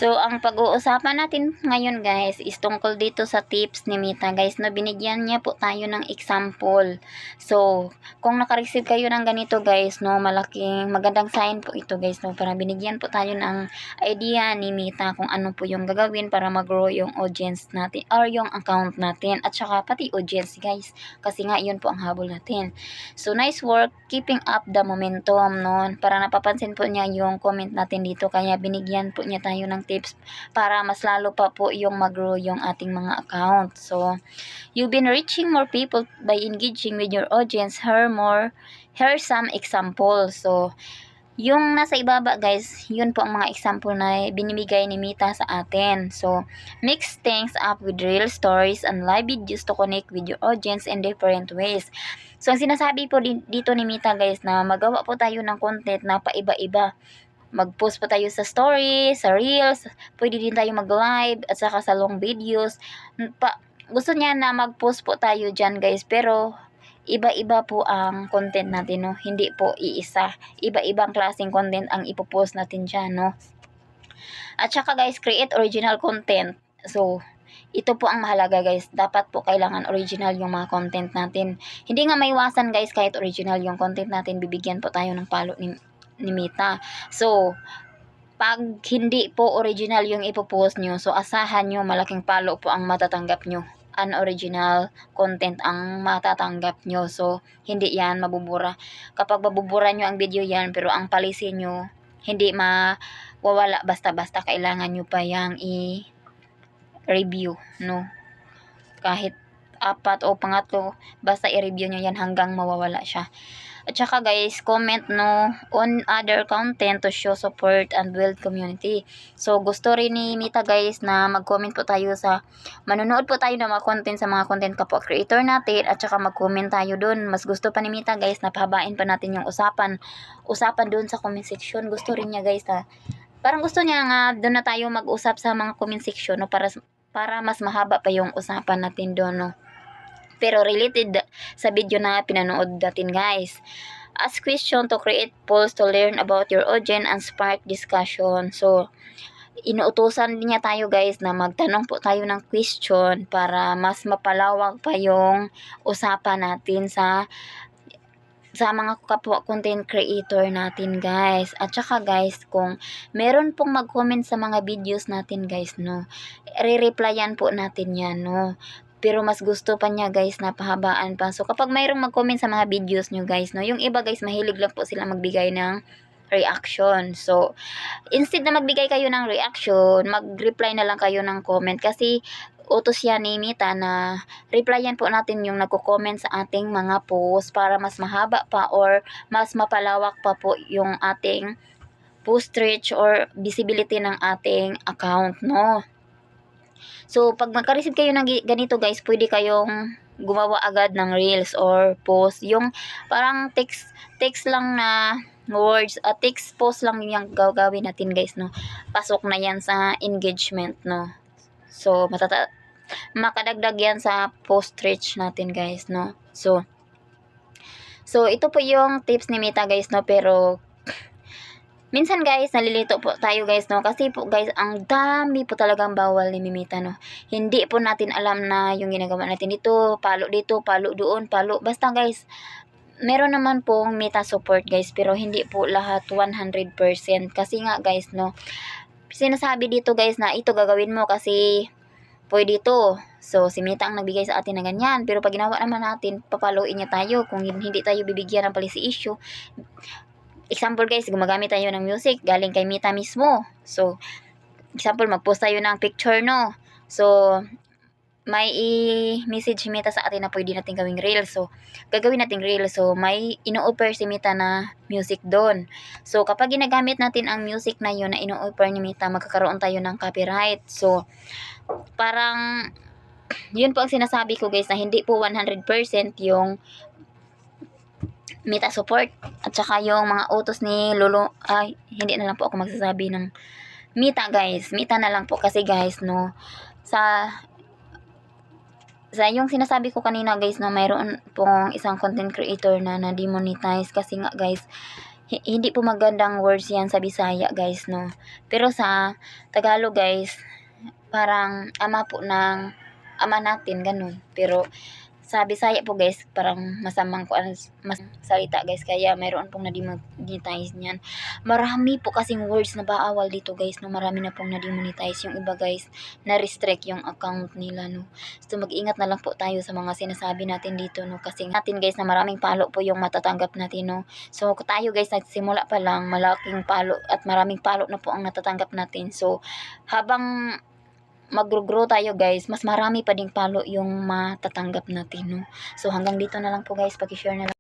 So, ang pag-uusapan natin ngayon guys is tungkol dito sa tips ni Mita guys, no, binigyan niya po tayo ng example. So, kung nakareceive kayo ng ganito guys, no, malaking magandang sign po ito guys, no, para binigyan po tayo ng idea ni Mita kung ano po yung gagawin para mag-grow yung audience natin or yung account natin at saka pati audience guys, kasi nga yun po ang habol natin. So, nice work keeping up the momentum, no, para napapansin po niya yung comment natin dito, kaya binigyan po niya tayo ng tips para mas lalo pa po yung mag-grow yung ating mga account. So, you've been reaching more people by engaging with your audience. Here's some examples. So, yung nasa ibaba guys, yun po ang mga example na binibigay ni Mita sa atin. So, mix things up with real stories and live videos to connect with your audience in different ways. So, ang sinasabi po dito ni Mita guys na magawa po tayo ng content na paiba-iba. Mag-post po tayo sa stories, sa reels, pwede din tayo mag-live at saka sa long videos. Gusto niya na mag-post po tayo dyan guys, pero iba-iba po ang content natin, no? Hindi po iisa. Iba-ibang klaseng content ang ipopost natin dyan, no? At saka guys, create original content. So, ito po ang mahalaga guys. Dapat po kailangan original yung mga content natin. Hindi nga maiwasan guys, kahit original yung content natin, bibigyan po tayo ng palo ni Mita. So, pag hindi po original yung ipopost nyo, so asahan nyo malaking palo po ang matatanggap nyo. Unoriginal content ang matatanggap nyo. So, hindi yan mabubura. Kapag mabubura nyo ang video yan, pero ang policy nyo, hindi mawawala basta-basta. Kailangan nyo pa yang i-review, no? Kahit 4 o pangatlo, basta i-review nyo yan hanggang mawawala siya. At saka guys, comment no on other content to show support and build community. So, gusto rin ni Mita guys na mag-comment po tayo manonood po tayo ng mga content sa mga content kapwa creator natin at saka mag-comment tayo dun. Mas gusto pa ni Mita guys na pahabain pa natin yung usapan dun sa comment section. Gusto rin niya guys na parang gusto niya nga doon na tayo mag-usap sa mga comment section, no, para mas mahaba pa yung usapan natin doon, no. Pero related sa video na pinanood natin guys. Ask question to create polls to learn about your audience and spark discussion. So, inuutosan niya tayo guys na magtanong po tayo ng question para mas mapalawak pa yung usapan natin sa mga kapwa content creator natin guys. At saka guys, kung meron pong mag-comment sa mga videos natin guys, no, re-replyan po natin yan, no. Pero mas gusto pa niya guys na pahabaan pa. So, kapag mayroong mag-comment sa mga videos nyo guys, no, yung iba guys, mahilig lang po sila magbigay ng reaction. So, instead na magbigay kayo ng reaction, mag-reply na lang kayo ng comment. Kasi, utos yan ni Mita na replyan po natin yung nagko-comment sa ating mga post para mas mahaba pa or mas mapalawak pa po yung ating post reach or visibility ng ating account, no. So, pag makareceive kayo ng ganito guys, pwede kayong gumawa agad ng reels or post. Yung parang text lang na words, text post lang yung gagawin natin guys, no. Pasok na yan sa engagement, no. So, makadagdag yan sa post reach natin guys, no. So, ito po yung tips ni Mita guys, no. Pero, minsan guys, nalilito po tayo guys, no. Kasi po guys, ang dami po talagang bawal ni Mimita, no. Hindi po natin alam na yung ginagawa natin dito, palo doon, palo. Basta guys, meron naman pong Mita support guys, pero hindi po lahat 100%. Kasi nga guys, no, sinasabi dito guys na ito gagawin mo kasi pwede ito. So, si Mita ang nagbigay sa atin na ganyan. Pero pag ginawa naman natin, papaluin niya tayo kung hindi tayo bibigyan ng policy issue. Example guys, gumagamit tayo ng music galing kay Mita mismo. So, example, mag-post tayo ng picture, no. So, may i-message si Mita sa atin na pwede natin gawing reel. So, gagawin natin reel. So, may ino-offer si Mita na music doon. So, kapag ginagamit natin ang music na yun na ino-offer ni Mita, magkakaroon tayo ng copyright. So, parang, yun po ang sinasabi ko guys, na hindi po 100% yung Mita support at saka yung mga utos ni Lolo. Hindi na lang po ako magsasabi ng Mita guys. Mita na lang po kasi guys, no, sa yung sinasabi ko kanina guys, na mayroon pong isang content creator na na-demonetize kasi nga guys, hindi po magandang words yan sa Bisaya guys, no. Pero sa Tagalog guys, parang ama po ng ama natin, ganun. Pero sa Bisaya po guys, parang masamang mas salita guys, kaya mayroon pong na-demonetize niyan. Marami po kasing words na baawal dito guys, no. Marami na pong na-demonetize. Yung iba guys, na-restrict yung account nila, no. So mag-ingat na lang po tayo sa mga sinasabi natin dito, no, kasi natin guys na maraming palo po yung matatanggap natin, no. So tayo guys, nagsimula pa lang, malaking palo at maraming palo na po ang natatanggap natin. So habang mag-grow tayo guys, mas marami pa ding palo yung matatanggap natin, no. So hanggang dito na lang po guys, paki-share na lang.